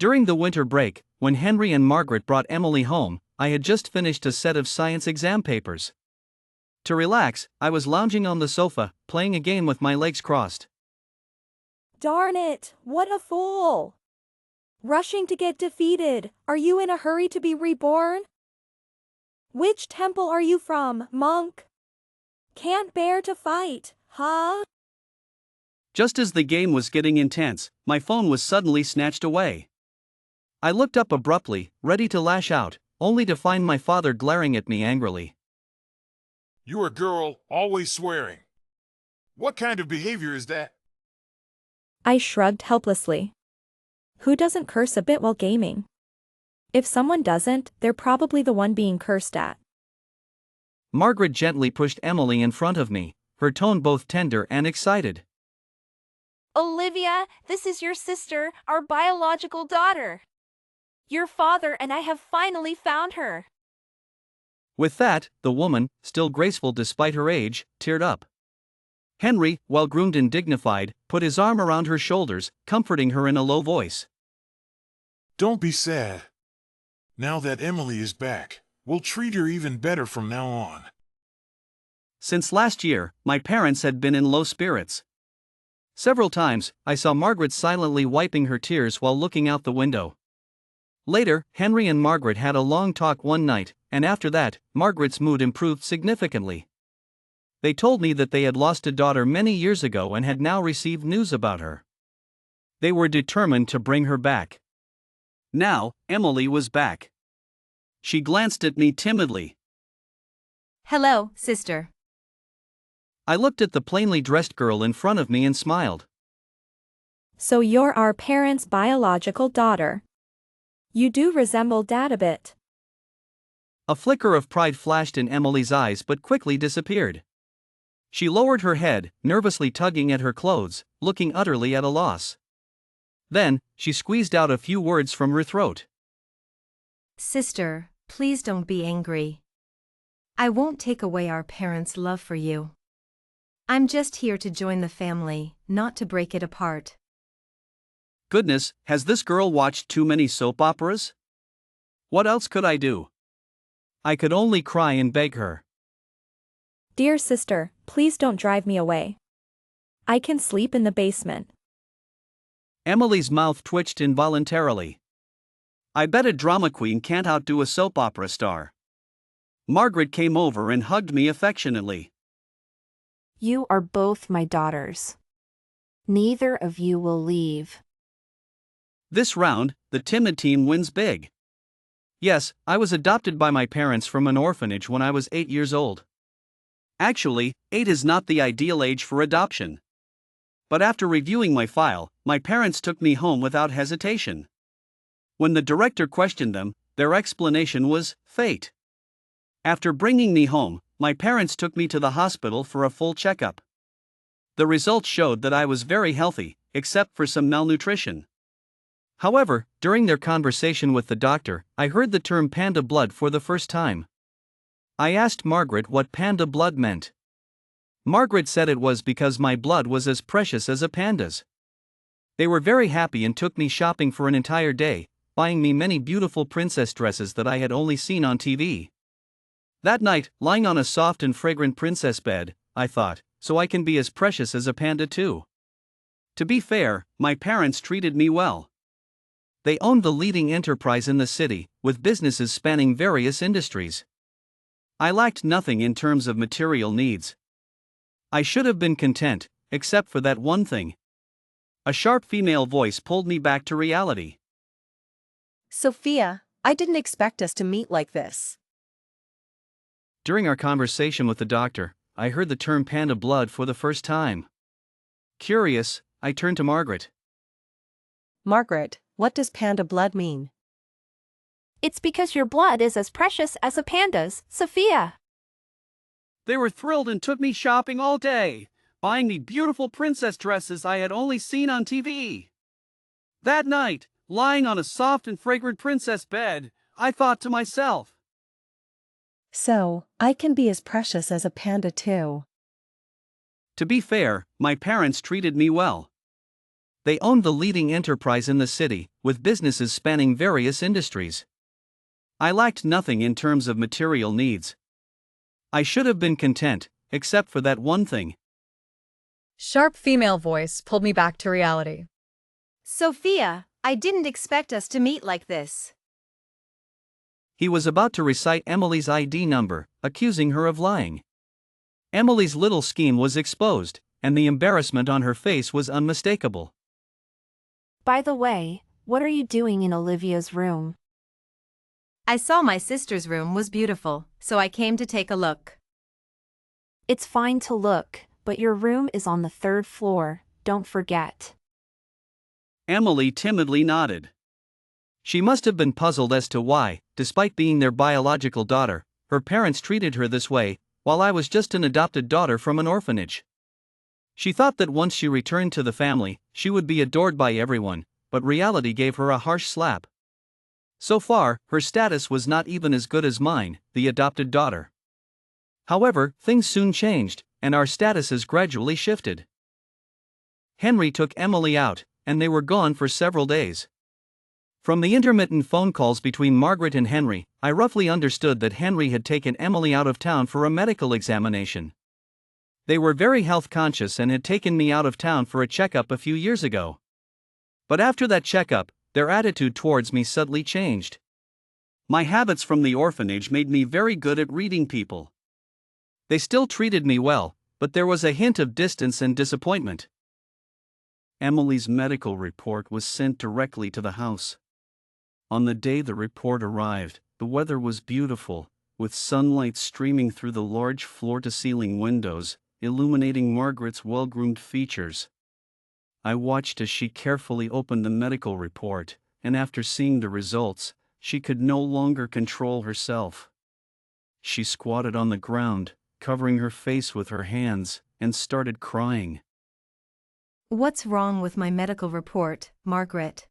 During the winter break, when Henry and Margaret brought Emily home, I had just finished a set of science exam papers. To relax, I was lounging on the sofa, playing a game with my legs crossed. Darn it, what a fool! Rushing to get defeated, are you in a hurry to be reborn? Which temple are you from, monk? Can't bear to fight, huh? Just as the game was getting intense, my phone was suddenly snatched away. I looked up abruptly, ready to lash out, only to find my father glaring at me angrily. You're a girl, always swearing. What kind of behavior is that? I shrugged helplessly. Who doesn't curse a bit while gaming? If someone doesn't, they're probably the one being cursed at. Margaret gently pushed Emily in front of me, her tone both tender and excited. Olivia, this is your sister, our biological daughter. Your father and I have finally found her. With that, the woman, still graceful despite her age, teared up. Henry, well groomed and dignified, put his arm around her shoulders, comforting her in a low voice. Don't be sad. Now that Emily is back, we'll treat her even better from now on. Since last year, my parents had been in low spirits. Several times, I saw Margaret silently wiping her tears while looking out the window. Later, Henry and Margaret had a long talk one night, and after that, Margaret's mood improved significantly. They told me that they had lost a daughter many years ago and had now received news about her. They were determined to bring her back. Now, Emily was back. She glanced at me timidly. Hello, sister. I looked at the plainly dressed girl in front of me and smiled. So you're our parents' biological daughter. You do resemble Dad a bit. A flicker of pride flashed in Emily's eyes but quickly disappeared. She lowered her head, nervously tugging at her clothes, looking utterly at a loss. Then, she squeezed out a few words from her throat. Sister, please don't be angry. I won't take away our parents' love for you. I'm just here to join the family, not to break it apart. Goodness, has this girl watched too many soap operas? What else could I do? I could only cry and beg her. Dear sister, please don't drive me away. I can sleep in the basement. Emily's mouth twitched involuntarily. I bet a drama queen can't outdo a soap opera star. Margaret came over and hugged me affectionately. You are both my daughters. Neither of you will leave. This round, the timid team wins big. Yes, I was adopted by my parents from an orphanage when I was 8 years old. Actually, 8 is not the ideal age for adoption. But after reviewing my file, my parents took me home without hesitation. When the director questioned them, their explanation was fate. After bringing me home, my parents took me to the hospital for a full checkup. The results showed that I was very healthy, except for some malnutrition. However, during their conversation with the doctor, I heard the term panda blood for the first time. I asked Margaret what panda blood meant. Margaret said it was because my blood was as precious as a panda's. They were very happy and took me shopping for an entire day, buying me many beautiful princess dresses that I had only seen on TV. That night, lying on a soft and fragrant princess bed, I thought, so I can be as precious as a panda too. To be fair, my parents treated me well. They owned the leading enterprise in the city, with businesses spanning various industries. I lacked nothing in terms of material needs. I should have been content, except for that one thing. A sharp female voice pulled me back to reality. Sophia, I didn't expect us to meet like this. During our conversation with the doctor, I heard the term panda blood for the first time. Curious, I turned to Margaret. Margaret, what does panda blood mean? It's because your blood is as precious as a panda's, Sophia. They were thrilled and took me shopping all day, buying me beautiful princess dresses I had only seen on TV. That night, lying on a soft and fragrant princess bed, I thought to myself, So, I can be as precious as a panda too. to be fair, my parents treated me well. They owned the leading enterprise in the city, with businesses spanning various industries. I lacked nothing in terms of material needs. I should have been content, except for that one thing. Sharp female voice pulled me back to reality. Sophia, I didn't expect us to meet like this. He was about to recite Emily's ID number, accusing her of lying. Emily's little scheme was exposed, and the embarrassment on her face was unmistakable. By the way, what are you doing in Olivia's room? I saw my sister's room was beautiful, so I came to take a look. It's fine to look, but your room is on the 3rd floor, don't forget. Emily timidly nodded. She must have been puzzled as to why, despite being their biological daughter, her parents treated her this way, while I was just an adopted daughter from an orphanage. She thought that once she returned to the family, she would be adored by everyone, but reality gave her a harsh slap. So far, her status was not even as good as mine, the adopted daughter. However, things soon changed, and our statuses gradually shifted. Henry took Emily out, and they were gone for several days. From the intermittent phone calls between Margaret and Henry, I roughly understood that Henry had taken Emily out of town for a medical examination. They were very health conscious and had taken me out of town for a checkup a few years ago. But after that checkup, their attitude towards me suddenly changed. My habits from the orphanage made me very good at reading people. They still treated me well, but there was a hint of distance and disappointment. Emily's medical report was sent directly to the house. On the day the report arrived, the weather was beautiful, with sunlight streaming through the large floor-to-ceiling windows, illuminating Margaret's well-groomed features. I watched as she carefully opened the medical report, and after seeing the results, she could no longer control herself. She squatted on the ground, covering her face with her hands, and started crying. What's wrong with my medical report, Margaret?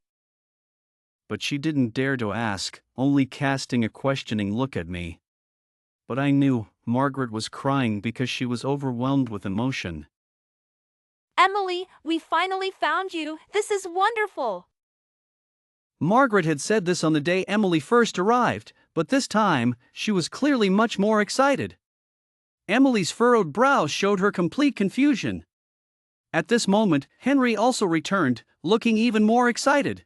But she didn't dare to ask, only casting a questioning look at me. But I knew Margaret was crying because she was overwhelmed with emotion. Emily, we finally found you. This is wonderful. Margaret had said this on the day Emily first arrived, but this time, she was clearly much more excited. Emily's furrowed brow showed her complete confusion. At this moment, Henry also returned, looking even more excited.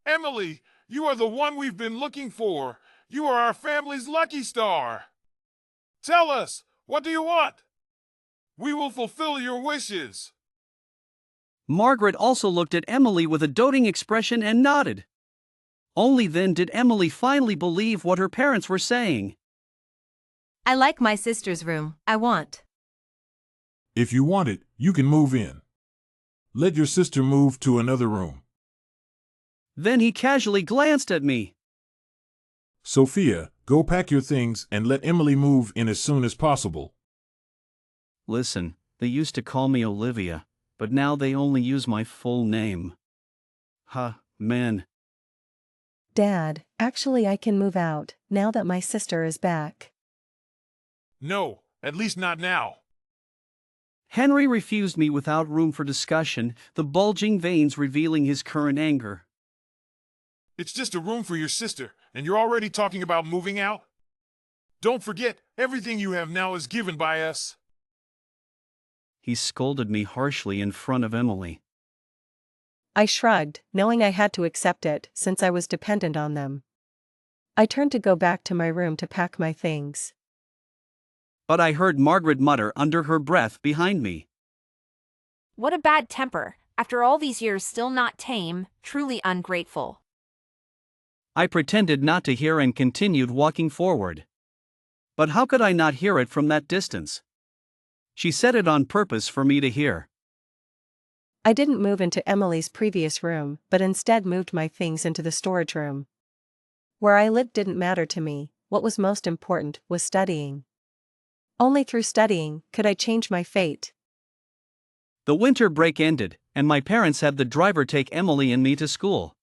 Emily, you are the one we've been looking for. You are our family's lucky star. Tell us, what do you want? We will fulfill your wishes. Margaret also looked at Emily with a doting expression and nodded. Only then did Emily finally believe what her parents were saying. I like my sister's room. I want. If you want it, you can move in. Let your sister move to another room. Then he casually glanced at me. Sophia, go pack your things and let Emily move in as soon as possible. Listen, they used to call me Olivia, but now they only use my full name. Man. Dad, actually I can move out, now that my sister is back. No, at least not now. Henry refused me without room for discussion, the bulging veins revealing his current anger. It's just a room for your sister, and you're already talking about moving out? Don't forget, everything you have now is given by us. He scolded me harshly in front of Emily. I shrugged, knowing I had to accept it since I was dependent on them. I turned to go back to my room to pack my things. But I heard Margaret mutter under her breath behind me. What a bad temper. After all these years still not tame, truly ungrateful. I pretended not to hear and continued walking forward. But how could I not hear it from that distance? She said it on purpose for me to hear. I didn't move into Emily's previous room, but instead moved my things into the storage room. Where I lived didn't matter to me, what was most important was studying. Only through studying could I change my fate. The winter break ended, and my parents had the driver take Emily and me to school.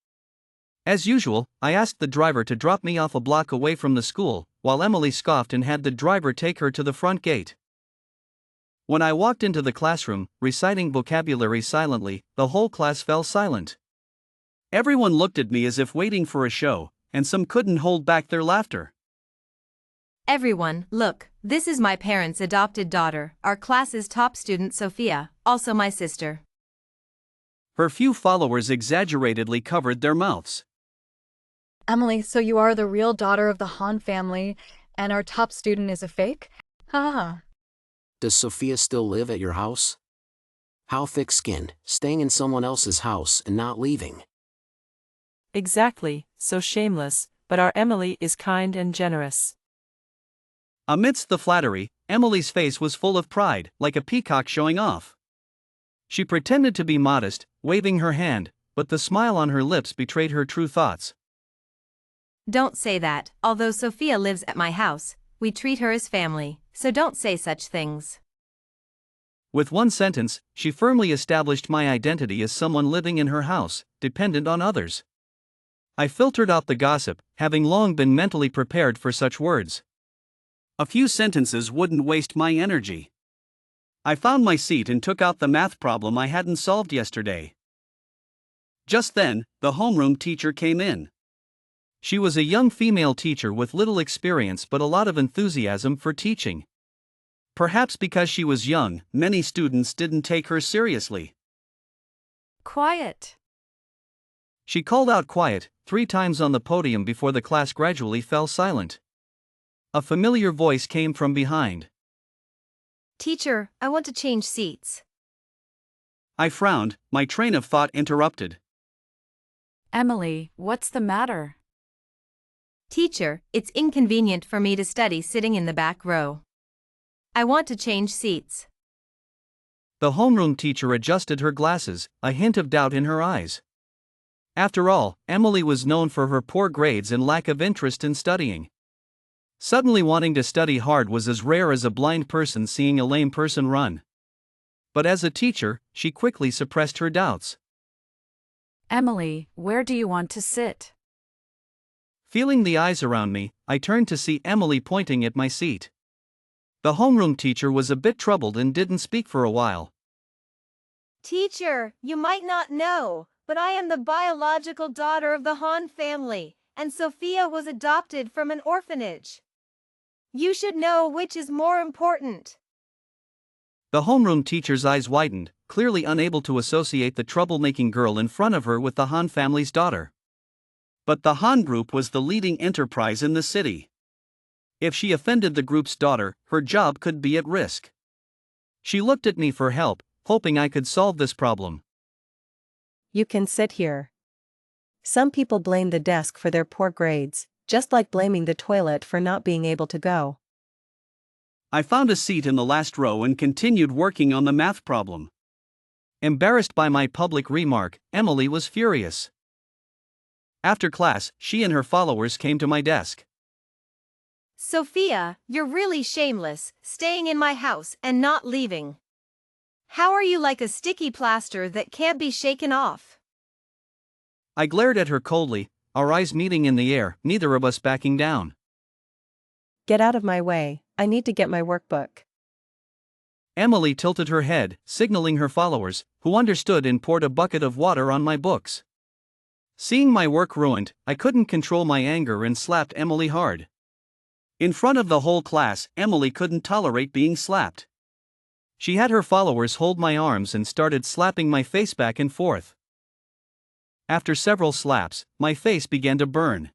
As usual, I asked the driver to drop me off a block away from the school, while Emily scoffed and had the driver take her to the front gate. When I walked into the classroom, reciting vocabulary silently, the whole class fell silent. Everyone looked at me as if waiting for a show, and some couldn't hold back their laughter. Everyone, look, this is my parents' adopted daughter, our class's top student Sophia, also my sister. Her few followers exaggeratedly covered their mouths. Emily, so you are the real daughter of the Han family, and our top student is a fake? Ha. Does Sophia still live at your house? How thick-skinned, staying in someone else's house and not leaving. Exactly, so shameless, but our Emily is kind and generous. Amidst the flattery, Emily's face was full of pride, like a peacock showing off. She pretended to be modest, waving her hand, but the smile on her lips betrayed her true thoughts. Don't say that. Although Sophia lives at my house, we treat her as family, so don't say such things. With one sentence, she firmly established my identity as someone living in her house, dependent on others. I filtered out the gossip, having long been mentally prepared for such words. A few sentences wouldn't waste my energy. I found my seat and took out the math problem I hadn't solved yesterday. Just then, the homeroom teacher came in. She was a young female teacher with little experience but a lot of enthusiasm for teaching. Perhaps because she was young, many students didn't take her seriously. Quiet. She called out quiet 3 times on the podium before the class gradually fell silent. A familiar voice came from behind. Teacher, I want to change seats. I frowned, my train of thought interrupted. Emily, what's the matter? Teacher, it's inconvenient for me to study sitting in the back row. I want to change seats. The homeroom teacher adjusted her glasses, a hint of doubt in her eyes. After all, Emily was known for her poor grades and lack of interest in studying. Suddenly wanting to study hard was as rare as a blind person seeing a lame person run. But as a teacher, she quickly suppressed her doubts. Emily, where do you want to sit? Feeling the eyes around me, I turned to see Emily pointing at my seat. The homeroom teacher was a bit troubled and didn't speak for a while. Teacher, you might not know, but I am the biological daughter of the Han family, and Sophia was adopted from an orphanage. You should know which is more important. The homeroom teacher's eyes widened, clearly unable to associate the troublemaking girl in front of her with the Han family's daughter. But the Han group was the leading enterprise in the city. If she offended the group's daughter, her job could be at risk. She looked at me for help, hoping I could solve this problem. You can sit here. Some people blame the desk for their poor grades, just like blaming the toilet for not being able to go. I found a seat in the last row and continued working on the math problem. Embarrassed by my public remark, Emily was furious. After class, she and her followers came to my desk. Sophia, you're really shameless, staying in my house and not leaving. How are you like a sticky plaster that can't be shaken off? I glared at her coldly, our eyes meeting in the air, neither of us backing down. Get out of my way, I need to get my workbook. Emily tilted her head, signaling her followers, who understood and poured a bucket of water on my books. Seeing my work ruined, I couldn't control my anger and slapped Emily hard. In front of the whole class, Emily couldn't tolerate being slapped. She had her followers hold my arms and started slapping my face back and forth. After several slaps, my face began to burn.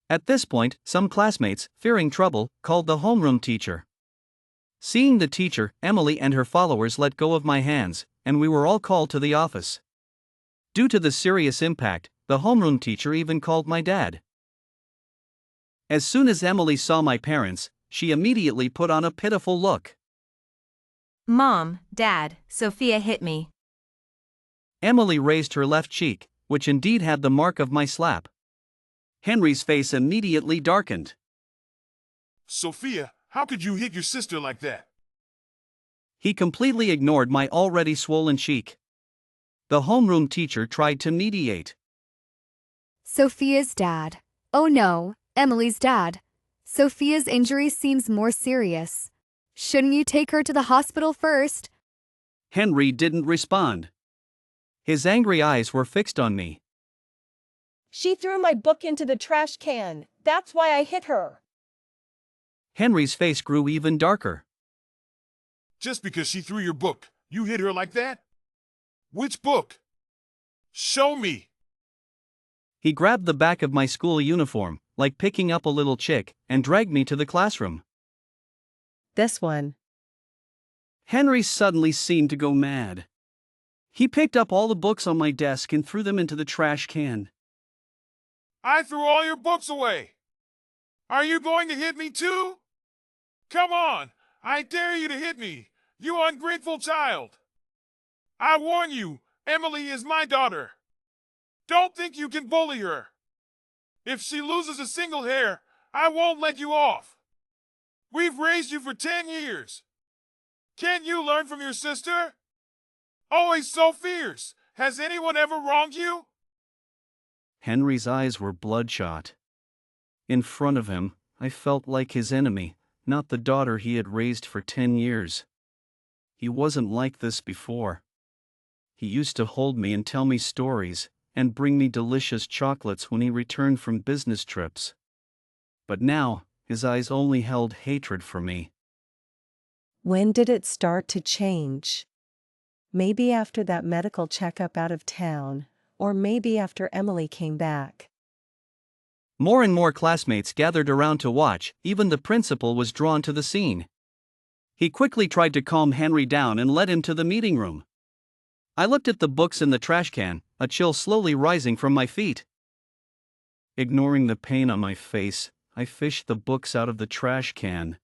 At this point, some classmates, fearing trouble, called the homeroom teacher. Seeing the teacher, Emily and her followers let go of my hands, and we were all called to the office. Due to the serious impact, the homeroom teacher even called my dad. As soon as Emily saw my parents, she immediately put on a pitiful look. Mom, Dad, Sophia hit me. Emily raised her left cheek, which indeed had the mark of my slap. Henry's face immediately darkened. Sophia, how could you hit your sister like that? He completely ignored my already swollen cheek. The homeroom teacher tried to mediate. Sophia's dad. Oh no, Emily's dad. Sophia's injury seems more serious. Shouldn't you take her to the hospital first? Henry didn't respond. His angry eyes were fixed on me. She threw my book into the trash can. That's why I hit her. Henry's face grew even darker. Just because she threw your book, you hit her like that? Which book? Show me. He grabbed the back of my school uniform, like picking up a little chick, and dragged me to the classroom. This one. Henry suddenly seemed to go mad. He picked up all the books on my desk and threw them into the trash can. I threw all your books away. Are you going to hit me too? Come on, I dare you to hit me, you ungrateful child. I warn you, Emily is my daughter. Don't think you can bully her. If she loses a single hair, I won't let you off. We've raised you for 10 years. Can't you learn from your sister? Always so fierce. Has anyone ever wronged you? Henry's eyes were bloodshot. In front of him, I felt like his enemy, not the daughter he had raised for 10 years. He wasn't like this before. He used to hold me and tell me stories, and bring me delicious chocolates when he returned from business trips. But now, his eyes only held hatred for me. When did it start to change? Maybe after that medical checkup out of town, or maybe after Emily came back. More and more classmates gathered around to watch, even the principal was drawn to the scene. He quickly tried to calm Henry down and led him to the meeting room. I looked at the books in the trash can, a chill slowly rising from my feet. Ignoring the pain on my face, I fished the books out of the trash can.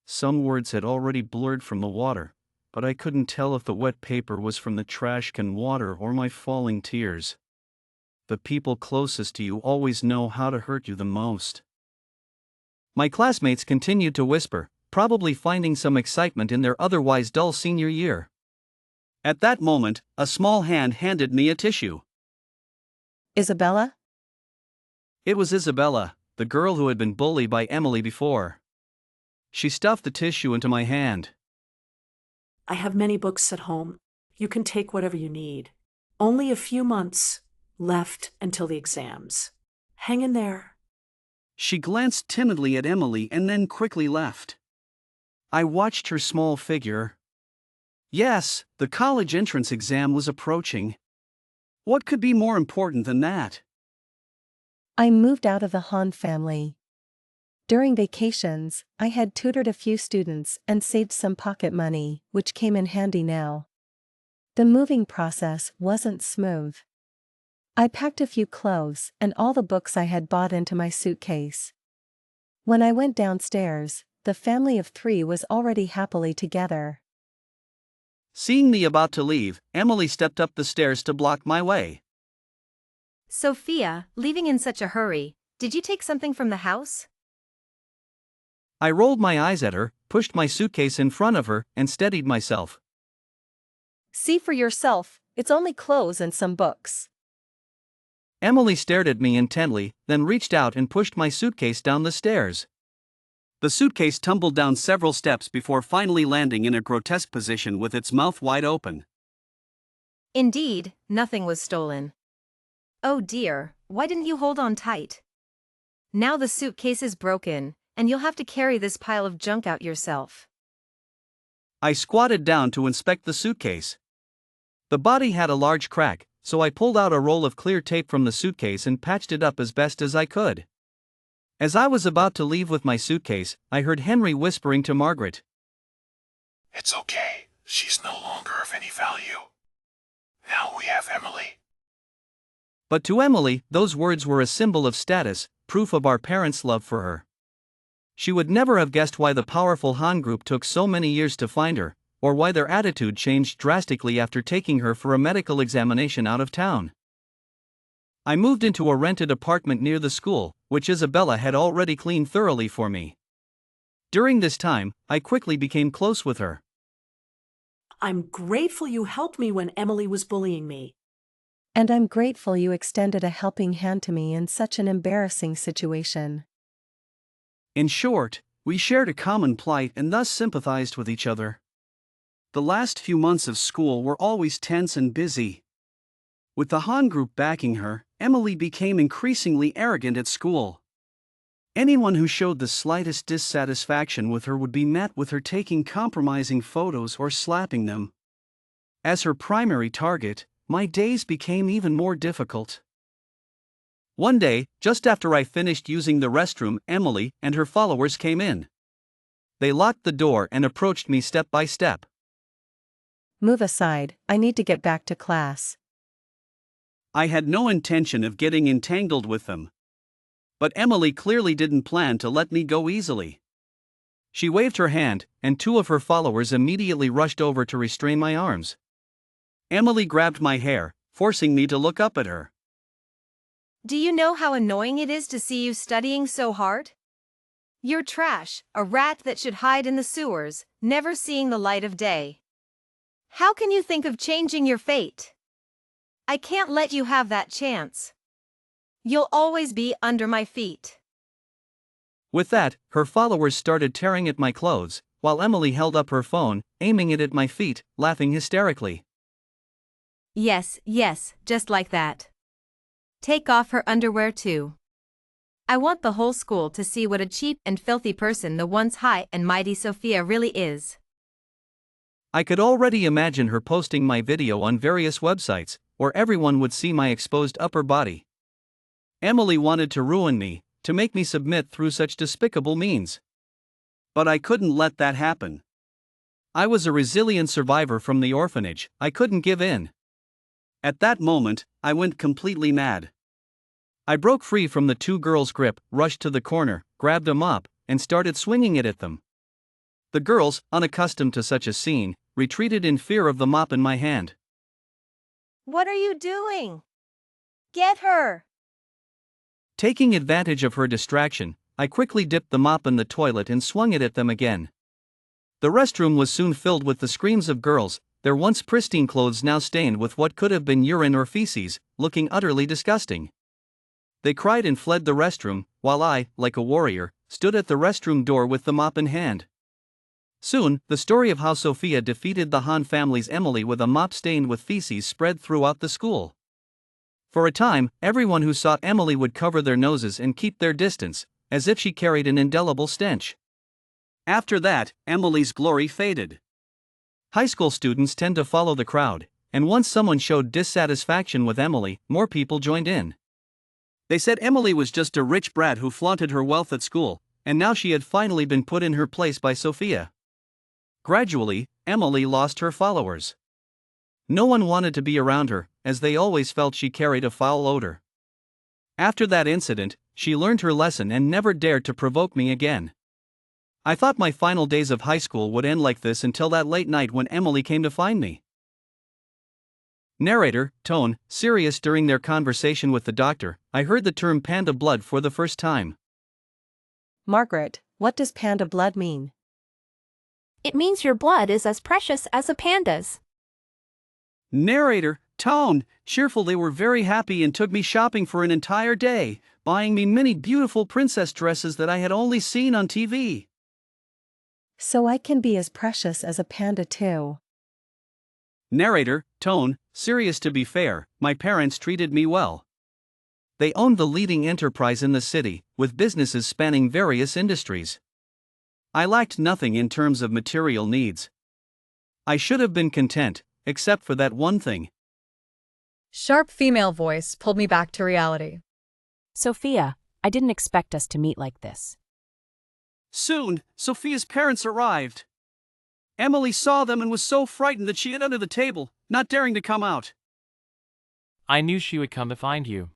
Some words had already blurred from the water, but I couldn't tell if the wet paper was from the trash can water or my falling tears. The people closest to you always know how to hurt you the most. My classmates continued to whisper, probably finding some excitement in their otherwise dull senior year. At that moment, a small hand handed me a tissue. Isabella? It was Isabella, the girl who had been bullied by Emily before. She stuffed the tissue into my hand. I have many books at home. You can take whatever you need. Only a few months left until the exams. Hang in there. She glanced timidly at Emily and then quickly left. I watched her small figure. Yes, the college entrance exam was approaching. What could be more important than that? I moved out of the Hahn family. During vacations, I had tutored a few students and saved some pocket money, which came in handy now. The moving process wasn't smooth. I packed a few clothes and all the books I had bought into my suitcase. When I went downstairs, the family of 3 was already happily together. Seeing me about to leave, Emily stepped up the stairs to block my way. Sophia, leaving in such a hurry, did you take something from the house? I rolled my eyes at her, pushed my suitcase in front of her, and steadied myself. See for yourself, it's only clothes and some books. Emily stared at me intently, then reached out and pushed my suitcase down the stairs. The suitcase tumbled down several steps before finally landing in a grotesque position with its mouth wide open. Indeed, nothing was stolen. Oh dear, why didn't you hold on tight? Now the suitcase is broken, and you'll have to carry this pile of junk out yourself. I squatted down to inspect the suitcase. The body had a large crack, so I pulled out a roll of clear tape from the suitcase and patched it up as best as I could. As I was about to leave with my suitcase, I heard Henry whispering to Margaret. It's okay. She's no longer of any value. Now we have Emily. But to Emily, those words were a symbol of status, proof of our parents' love for her. She would never have guessed why the powerful Han group took so many years to find her, or why their attitude changed drastically after taking her for a medical examination out of town. I moved into a rented apartment near the school, which Isabella had already cleaned thoroughly for me. During this time, I quickly became close with her. I'm grateful you helped me when Emily was bullying me. And I'm grateful you extended a helping hand to me in such an embarrassing situation. In short, We shared a common plight and thus sympathized with each other. The last few months of school were always tense and busy. With the Han group backing her, Emily became increasingly arrogant at school. Anyone who showed the slightest dissatisfaction with her would be met with her taking compromising photos or slapping them. As her primary target, my days became even more difficult. One day, just after I finished using the restroom, Emily and her followers came in. They locked the door and approached me step by step. Move aside, I need to get back to class. I had no intention of getting entangled with them. But Emily clearly didn't plan to let me go easily. She waved her hand, and two of her followers immediately rushed over to restrain my arms. Emily grabbed my hair, forcing me to look up at her. Do you know how annoying it is to see you studying so hard? You're trash, a rat that should hide in the sewers, never seeing the light of day. How can you think of changing your fate? I can't let you have that chance. You'll always be under my feet. With that, her followers started tearing at my clothes, while Emily held up her phone, aiming it at my feet, laughing hysterically. Yes, just like that. Take off her underwear too. I want the whole school to see what a cheap and filthy person the once high and mighty Sophia really is. I could already imagine her posting my video on various websites, where everyone would see my exposed upper body. Emily wanted to ruin me, to make me submit through such despicable means. But I couldn't let that happen. I was a resilient survivor from the orphanage, I couldn't give in. At that moment, I went completely mad. I broke free from the two girls' grip, rushed to the corner, grabbed a mop, and started swinging it at them. The girls, unaccustomed to such a scene, retreated in fear of the mop in my hand. What are you doing? Get her! Taking advantage of her distraction, I quickly dipped the mop in the toilet and swung it at them again. The restroom was soon filled with the screams of girls, their once pristine clothes now stained with what could have been urine or feces, looking utterly disgusting. They cried and fled the restroom, while I, like a warrior, stood at the restroom door with the mop in hand. Soon, the story of how Sophia defeated the Han family's Emily with a mop stained with feces spread throughout the school. For a time, everyone who saw Emily would cover their noses and keep their distance, as if she carried an indelible stench. After that, Emily's glory faded. High school students tend to follow the crowd, and once someone showed dissatisfaction with Emily, more people joined in. They said Emily was just a rich brat who flaunted her wealth at school, and now she had finally been put in her place by Sophia. Gradually, Emily lost her followers. No one wanted to be around her, as they always felt she carried a foul odor. After that incident, she learned her lesson and never dared to provoke me again. I thought my final days of high school would end like this until that late night when Emily came to find me. Narrator, tone, serious. During their conversation with the doctor, I heard the term panda blood for the first time. Margaret, what does panda blood mean? It means your blood is as precious as a panda's. Narrator, tone, cheerful. They were very happy and took me shopping for an entire day, buying me many beautiful princess dresses that I had only seen on TV. So I can be as precious as a panda too. Narrator, tone, serious. To be fair, my parents treated me well. They owned the leading enterprise in the city, with businesses spanning various industries. I lacked nothing in terms of material needs. I should have been content, except for that one thing. Sharp female voice pulled me back to reality. Sophia, I didn't expect us to meet like this. Soon, Sophia's parents arrived. Emily saw them and was so frightened that she hid under the table, not daring to come out. I knew she would come to find you.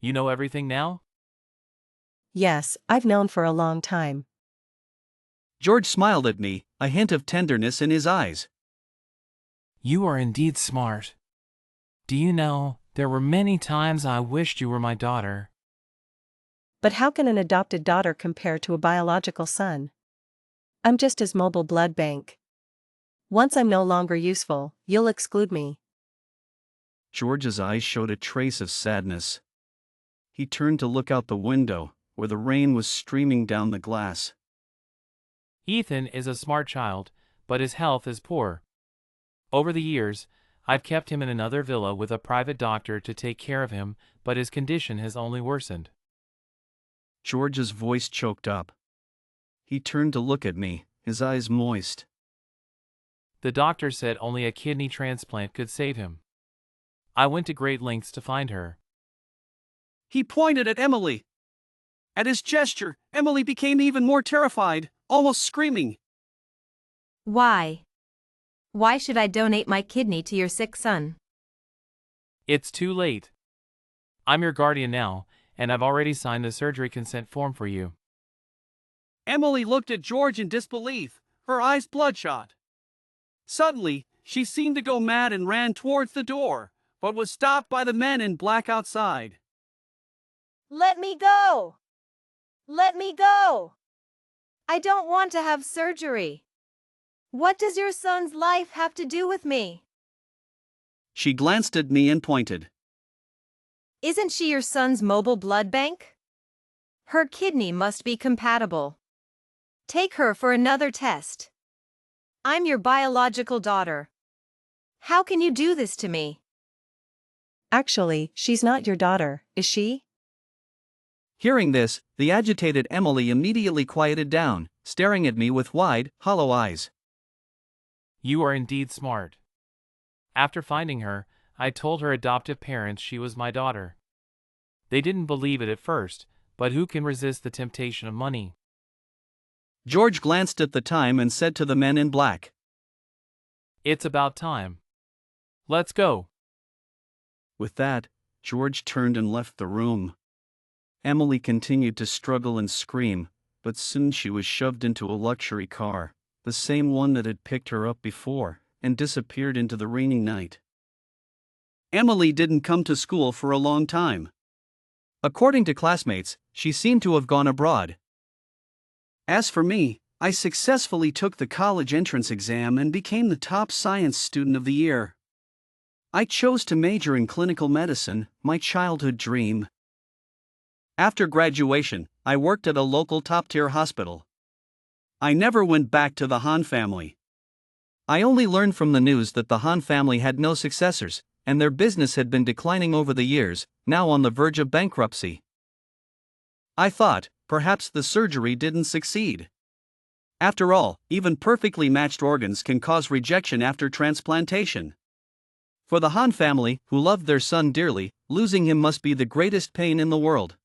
You know everything now? Yes, I've known for a long time. George smiled at me, a hint of tenderness in his eyes. You are indeed smart. Do you know, there were many times I wished you were my daughter. But how can an adopted daughter compare to a biological son? I'm just his mobile blood bank. Once I'm no longer useful, you'll exclude me. George's eyes showed a trace of sadness. He turned to look out the window, where the rain was streaming down the glass. Ethan is a smart child, but his health is poor. Over the years, I've kept him in another villa with a private doctor to take care of him, but his condition has only worsened. George's voice choked up. He turned to look at me, his eyes moist. The doctor said only a kidney transplant could save him. I went to great lengths to find her. He pointed at Emily. At his gesture, Emily became even more terrified, almost screaming. Why? Why should I donate my kidney to your sick son? It's too late. I'm your guardian now, and I've already signed the surgery consent form for you. Emily looked at George in disbelief, her eyes bloodshot. Suddenly, she seemed to go mad and ran towards the door, but was stopped by the men in black outside. Let me go! Let me go! I don't want to have surgery. What does your son's life have to do with me? She glanced at me and pointed. Isn't she your son's mobile blood bank? Her kidney must be compatible. Take her for another test. I'm your biological daughter. How can you do this to me? Actually, she's not your daughter, is she? Hearing this, the agitated Emily immediately quieted down, staring at me with wide, hollow eyes. You are indeed smart. After finding her, I told her adoptive parents she was my daughter. They didn't believe it at first, but who can resist the temptation of money? George glanced at the time and said to the men in black, It's about time. Let's go. With that, George turned and left the room. Emily continued to struggle and scream, but soon she was shoved into a luxury car, the same one that had picked her up before, and disappeared into the rainy night. Emily didn't come to school for a long time. According to classmates, she seemed to have gone abroad. As for me, I successfully took the college entrance exam and became the top science student of the year. I chose to major in clinical medicine, my childhood dream. After graduation, I worked at a local top-tier hospital. I never went back to the Han family. I only learned from the news that the Han family had no successors, and their business had been declining over the years, now on the verge of bankruptcy. I thought, perhaps the surgery didn't succeed. After all, even perfectly matched organs can cause rejection after transplantation. For the Han family, who loved their son dearly, losing him must be the greatest pain in the world.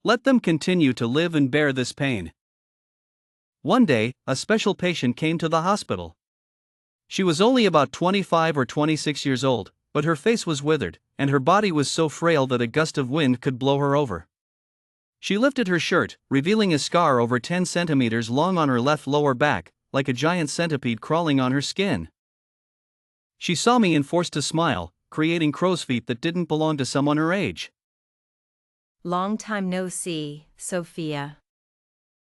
Let them continue to live and bear this pain. One day, a special patient came to the hospital. She was only about 25 or 26 years old, but her face was withered, and her body was so frail that a gust of wind could blow her over. She lifted her shirt, revealing a scar over 10 centimeters long on her left lower back, like a giant centipede crawling on her skin. She saw me and forced a smile, creating crow's feet that didn't belong to someone her age. Long time no see, Sophia.